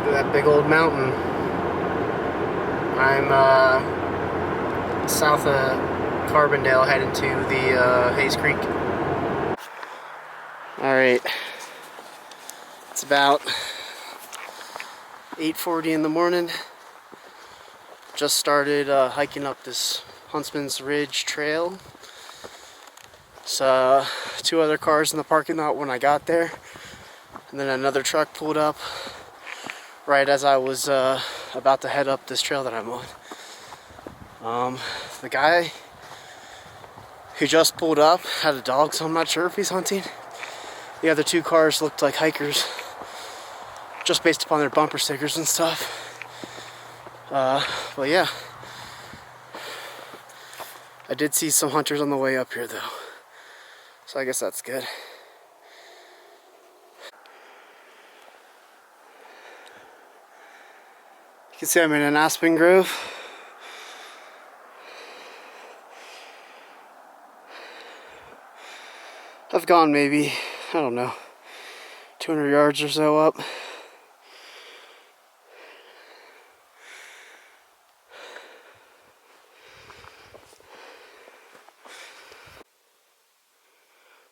Look at that big old mountain. I'm south of Carbondale, heading to the Hayes Creek. Alright, it's about 8:40 in the morning. Just started hiking up this Huntsman's Ridge trail. So, two other cars in the parking lot when I got there, and then another truck pulled up right as I was about to head up this trail that I'm on. The guy who just pulled up had a dog, so I'm not sure if he's hunting. The other two cars looked like hikers, just based upon their bumper stickers and stuff. But yeah, I did see some hunters on the way up here though, so I guess that's good. You can see I'm in an aspen grove. I've gone maybe, I don't know, 200 yards or so up.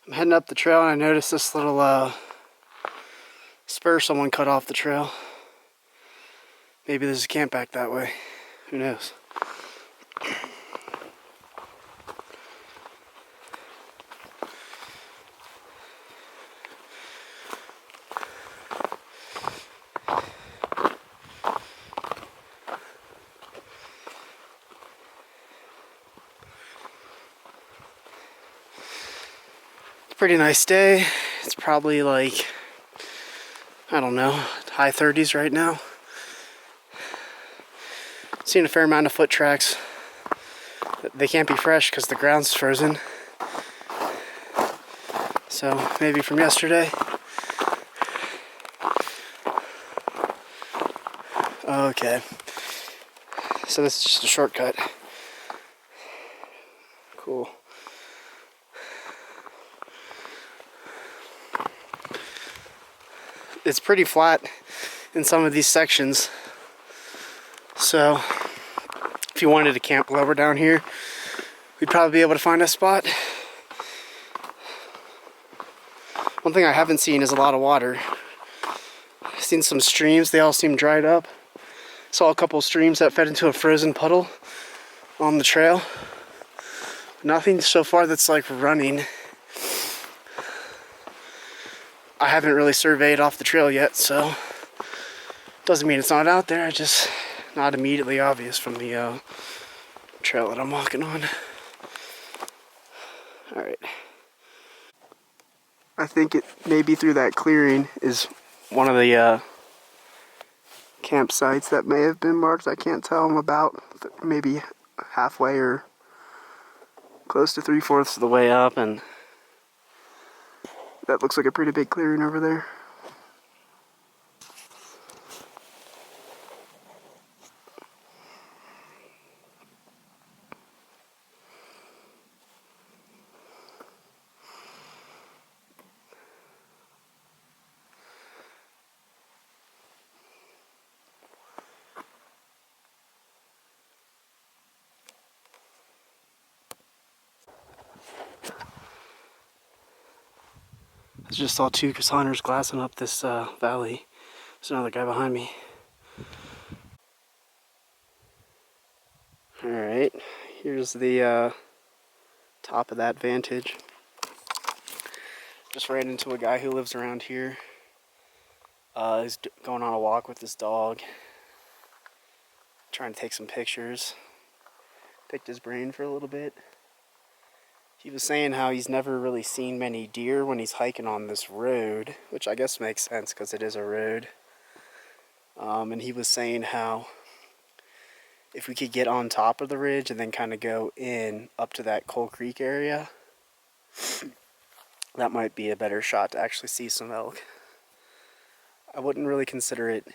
I'm heading up the trail and I noticed this little spur someone cut off the trail. Maybe there's a camp back that way. Who knows? Pretty nice day. It's probably like, I don't know, high 30s right now. Seen a fair amount of foot tracks. They can't be fresh because the ground's frozen. So maybe from yesterday. Okay. So this is just a shortcut. Cool. It's pretty flat in some of these sections, so if you wanted to camp lower down here, we'd probably be able to find a spot. One thing I haven't seen is a lot of water. I've seen some streams, they all seem dried up. Saw a couple streams that fed into a frozen puddle on the trail. Nothing so far that's like running. I haven't really surveyed off the trail yet, so doesn't mean it's not out there. It's just not immediately obvious from the trail that I'm walking on. Alright. I think it maybe through that clearing is one of the campsites that may have been marked. I can't tell. I'm about maybe halfway or close to 3/4 of the way up, and that looks like a pretty big clearing over there. I just saw two hunters glassing up this valley. There's another guy behind me. Alright, here's the top of that vantage. Just ran into a guy who lives around here. He's going on a walk with his dog. Trying to take some pictures. Picked his brain for a little bit. He was saying how he's never really seen many deer when he's hiking on this road, which I guess makes sense because it is a road. And he was saying how if we could get on top of the ridge and then kind of go in up to that Coal Creek area, that might be a better shot to actually see some elk. I wouldn't really consider it,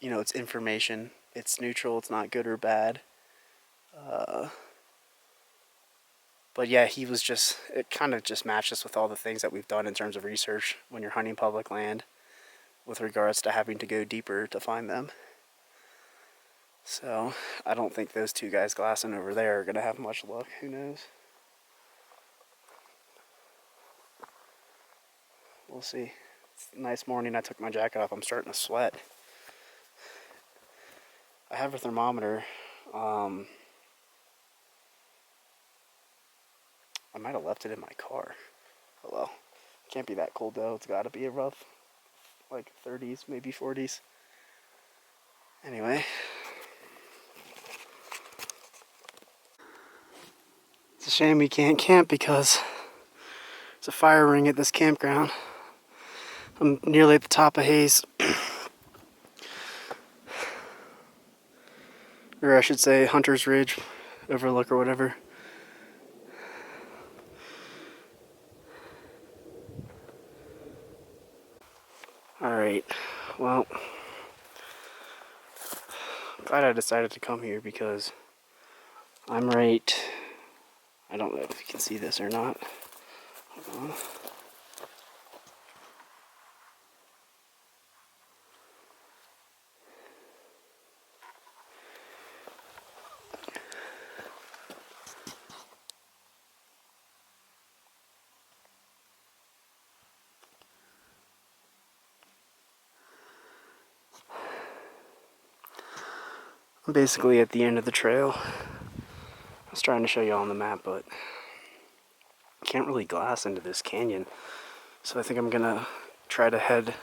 you know, it's information. It's neutral, it's not good or bad. But yeah, he was just, it kind of just matches with all the things that we've done in terms of research when you're hunting public land. with regards to having to go deeper to find them. So I don't think those two guys glassing over there are going to have much luck. Who knows? We'll see. It's a nice morning. I took my jacket off. I'm starting to sweat. I have a thermometer. I might have left it in my car. Oh well. Can't be that cold though. It's got to be a rough, like 30s, maybe 40s. Anyway. It's a shame we can't camp because there's a fire ring at this campground. I'm nearly at the top of Hayes. Or I should say Hunter's Ridge Overlook or whatever. Alright, well, I'm glad I decided to come here because I'm right, I don't know if you can see this or not. Hold on. I'm basically at the end of the trail. I was trying to show you on the map, but I can't really glass into this canyon. So I think I'm gonna try to head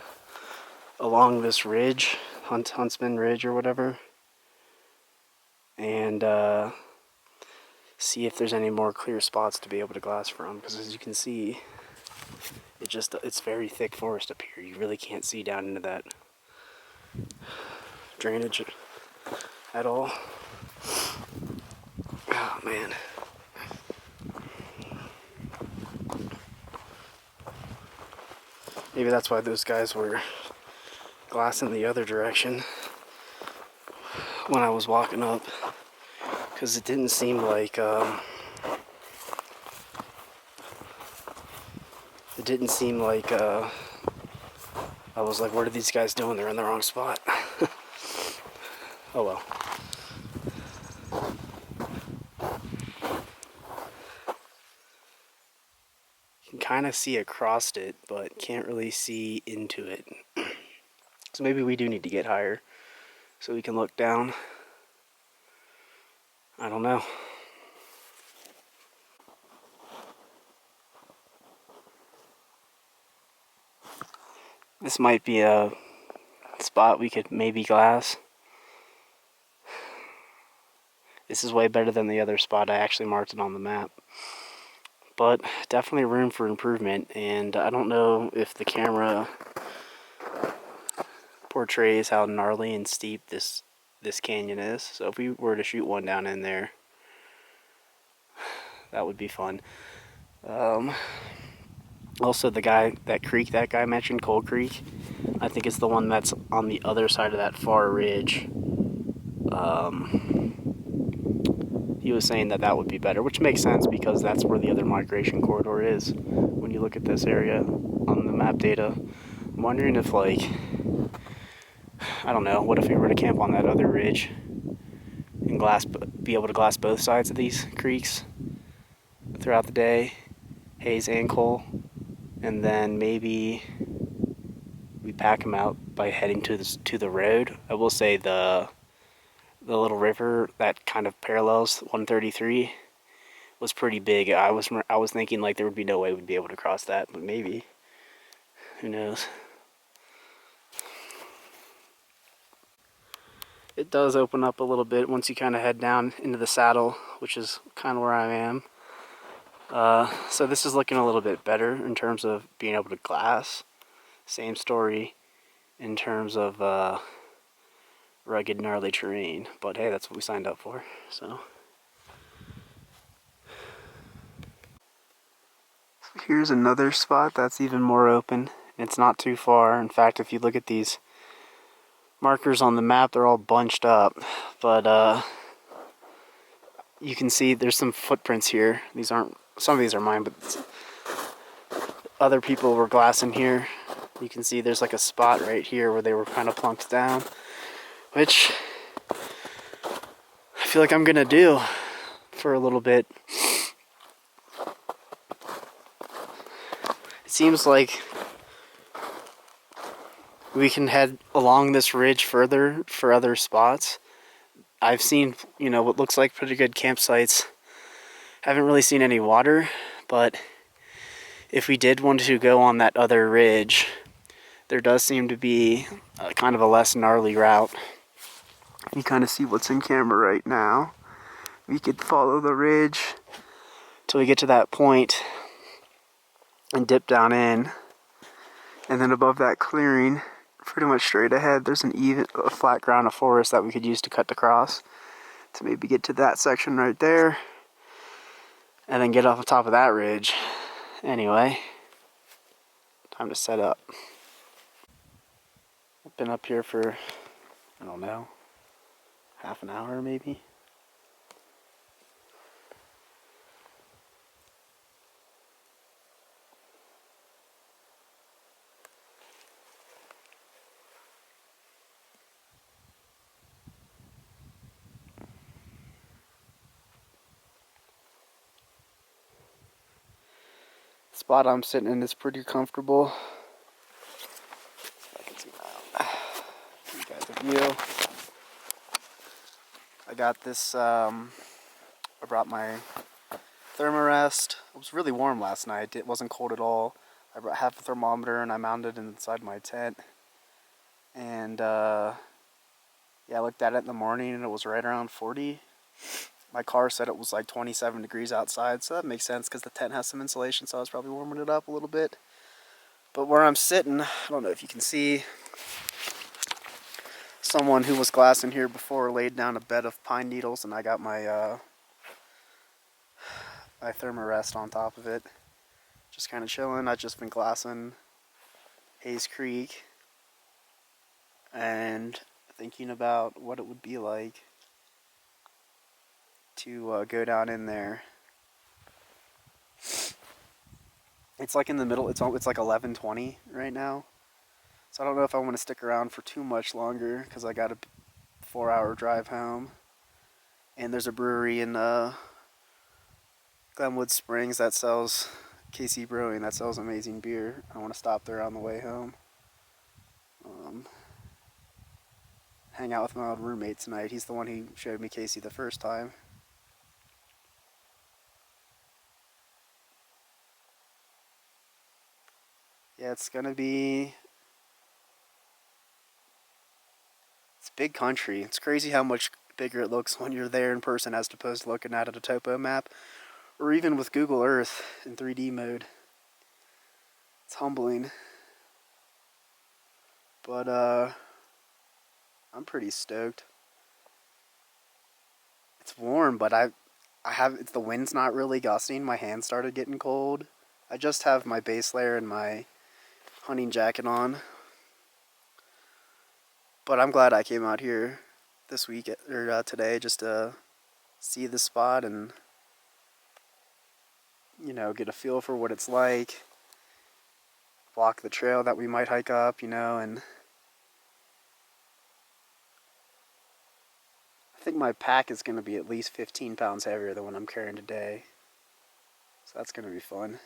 along this ridge, Huntsman Ridge or whatever, and see if there's any more clear spots to be able to glass from. Because as you can see, it's very thick forest up here. You really can't see down into that drainage at all. Oh man. Maybe that's why those guys were glassing the other direction when I was walking up, because it didn't seem like I was like, what are these guys doing? They're in the wrong spot. Oh well. You can kind of see across it, but can't really see into it. So maybe we do need to get higher so we can look down. I don't know. This might be a spot we could maybe glass. This is way better than the other spot. I actually marked it on the map. But definitely room for improvement, and I don't know if the camera portrays how gnarly and steep this canyon is. So if we were to shoot one down in there, that would be fun. Also, that creek that guy mentioned, Cold Creek, I think it's the one that's on the other side of that far ridge. He was saying that would be better, which makes sense because that's where the other migration corridor is when you look at this area on the map data. I'm wondering if, like, I don't know, what if we were to camp on that other ridge and be able to glass both sides of these creeks throughout the day, Hayes and Cole, and then maybe we pack them out by heading to the road. I will say the little river that kind of parallels 133 was pretty big. I was thinking like there would be no way we'd be able to cross that, but maybe. Who knows? It does open up a little bit once you kind of head down into the saddle, which is kind of where I am. So this is looking a little bit better in terms of being able to glass. Same story in terms of rugged, gnarly terrain. But hey, that's what we signed up for. So here's another spot that's even more open. It's not too far. In fact, if you look at these markers on the map, they're all bunched up. But you can see there's some footprints here. Some of these are mine, but other people were glassing here You can see there's like a spot right here where they were kind of plunked down, which I feel like I'm gonna do for a little bit. It seems like we can head along this ridge further for other spots. I've seen, you know, what looks like pretty good campsites. Haven't really seen any water, but if we did want to go on that other ridge, there does seem to be kind of a less gnarly route. You kind of see what's in camera right now. We could follow the ridge till we get to that point and dip down in. And then above that clearing, pretty much straight ahead, there's a flat ground of forest that we could use to cut across to maybe get to that section right there and then get off the top of that ridge. Anyway, time to set up. I've been up here for, I don't know, half an hour maybe. The spot I'm sitting in is pretty comfortable. If I can zoom out, give you guys a view. I got this, I brought my thermarest. It was really warm last night. It wasn't cold at all. I brought half a thermometer and I mounted it inside my tent. And yeah, I looked at it in the morning and it was right around 40. My car said it was like 27 degrees outside, so that makes sense because the tent has some insulation, so I was probably warming it up a little bit. But where I'm sitting, I don't know if you can see, someone who was glassing here before laid down a bed of pine needles, and I got my my thermarest on top of it. Just kind of chilling. I've just been glassing Hayes Creek and thinking about what it would be like to go down in there. It's like in the middle. It's like 11:20 right now, so I don't know if I want to stick around for too much longer because I got a 4-hour drive home, and there's a brewery in Glenwood Springs that sells KC Brewing that sells amazing beer. I want to stop there on the way home. Hang out with my old roommate tonight. He's the one who showed me Casey the first time. Yeah, it's big country. It's crazy how much bigger it looks when you're there in person as opposed to looking at it a topo map or even with Google Earth in 3D mode. It's humbling. But I'm pretty stoked. It's warm, but the wind's not really gusting. My hands started getting cold. I just have my base layer and my hunting jacket on. But I'm glad I came out here this week or today just to see the spot and, you know, get a feel for what it's like. Walk the trail that we might hike up, you know, and I think my pack is going to be at least 15 pounds heavier than what I'm carrying today. So that's going to be fun.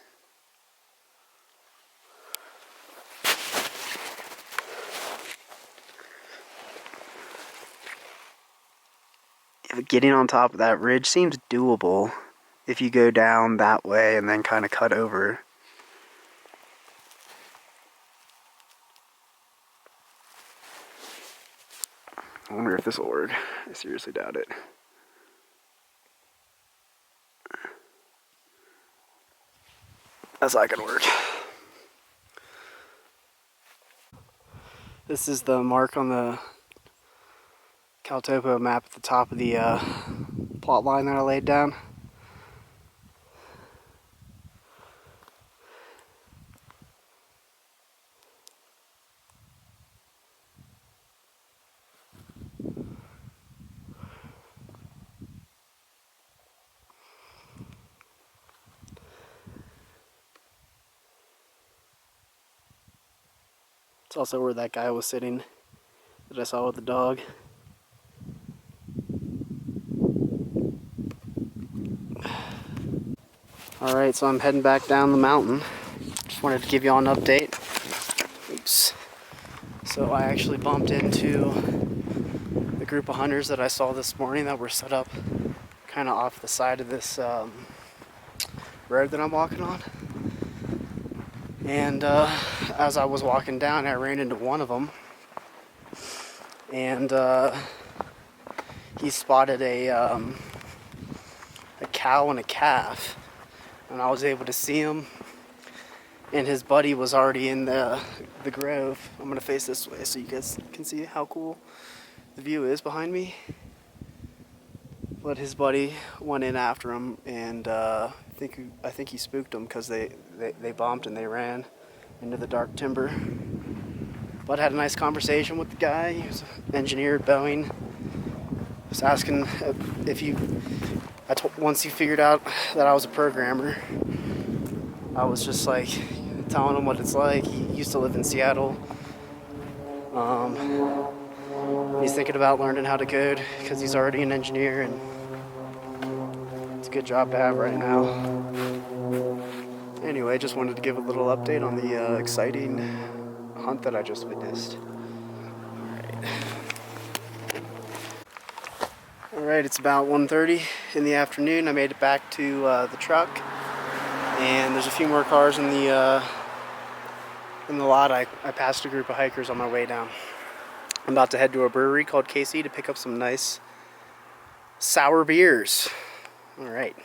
Getting on top of that ridge seems doable if you go down that way and then kind of cut over. I wonder if this will work. I seriously doubt it. That's not gonna work. This is the mark on the CalTopo map at the top of the plot line that I laid down. It's also where that guy was sitting that I saw with the dog. Alright, so I'm heading back down the mountain. Just wanted to give you all an update. Oops. So I actually bumped into the group of hunters that I saw this morning that were set up kind of off the side of this road that I'm walking on. And as I was walking down, I ran into one of them, and he spotted a cow and a calf, and I was able to see him. And his buddy was already in the grove. I'm gonna face this way so you guys can see how cool the view is behind me. But his buddy went in after him, and I think he spooked them because they bumped and they ran into the dark timber. But I had a nice conversation with the guy. He was an engineer at Boeing. I was asking if once he figured out that I was a programmer, I was just like telling him what it's like. He used to live in Seattle. He's thinking about learning how to code because he's already an engineer, and it's a good job to have right now. Anyway, just wanted to give a little update on the exciting hunt that I just witnessed. Alright, it's about 1:30 in the afternoon. I made it back to the truck, and there's a few more cars in the lot. I passed a group of hikers on my way down. I'm about to head to a brewery called KC to pick up some nice sour beers. Alright.